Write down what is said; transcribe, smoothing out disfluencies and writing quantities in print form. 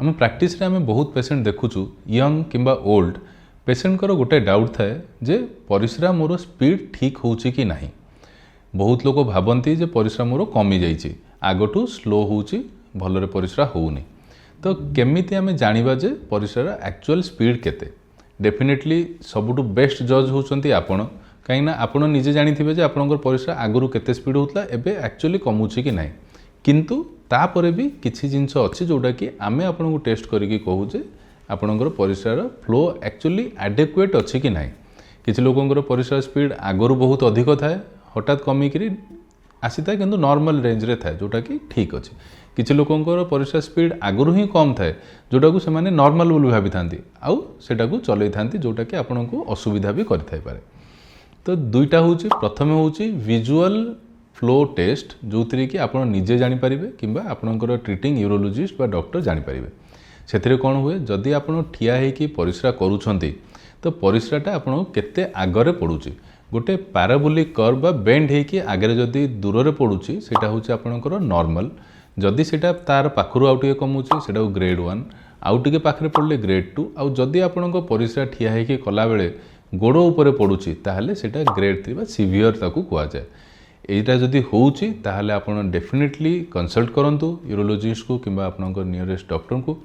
आम प्रैक्टिस रे आम बहुत पेसेंट देखुचु यंग किंबा ओल्ड पेसेंट कर गोटे डाउट थाए जे परिस्रा मोर स्पीड ठीक होउची कि नाही। बहुत लोग भाबती जे परिस्रा मोर कमी जाइए आगठू स्लो होउची भलरे परिस्रा होउनी। तो केमिति आम जानिबा जे परिस्रार एक्चुअल स्पीड केते। डेफिनेटली सबुठु बेस्ट जज होउचंती आपण, कहीं आपण निजे जानिथिबे जे आपनकर परिस्रा आगुरु केते स्पीड होतला एबे एक्चुअली कमुची कि नाही। किंतु तापरे भी किछि जिंस अछि जोटा कि आमे आपनको टेस्ट करिकि कहू जे आपनकर परिस्रार फ्लो एक्चुअली एडेक्वेट अछि कि नाही। किछि लोकंकर परिस्रा स्पीड आगुरु बहुत अधिक थाए हठात कमिकरी आसी थाए किंतु नॉर्मल रेंज रे थाए जोटा कि ठीक अछि। किछि लोकंकर परिस्रा स्पीड आगुरु ही कम थाए जोटा को सेमाने नॉर्मल बोली भाबी थांती आउ सेटा को चलै थांती जोटा कि आपनको असुविधा भी करि थाई पारे। तो दुईटा होची, प्रथमे होची विजुअल फ्लो टेस्ट जो कि आप निजे जानीपारे कि आपंकर ट्रिटिंग यूरोलोजिस्ट बा डॉक्टर जानीपारे। से कौन हुए जदि आप ठिया होकि परिस्रा करूछंती तो परिस्राटा आपन केते आगरे पड़ुची। गोटे पैराबोलिक कर्व बा बेंड होकि आगे जदि दूर रे पड़ुची सेटा होची आपनकर नॉर्मल। जदि सेटा तार पाखरु आउ टिके कमुची सेटा ग्रेड 1, आउ टिके पाखरे पड़ले ग्रेड 2, आउ जदि आपनकर परिस्रा ठिया होकि कला बेले गोड़ ऊपर पड़ुची ताहले सेटा ग्रेड 3 बा सीवियर ताकू कुआ जाए। एटा जदि होउची ताहले आपण डेफिनेटली कंसल्ट करंतु यूरोलोजिस्ट को किंबा आपनकर नियरेस्ट डॉक्टर को।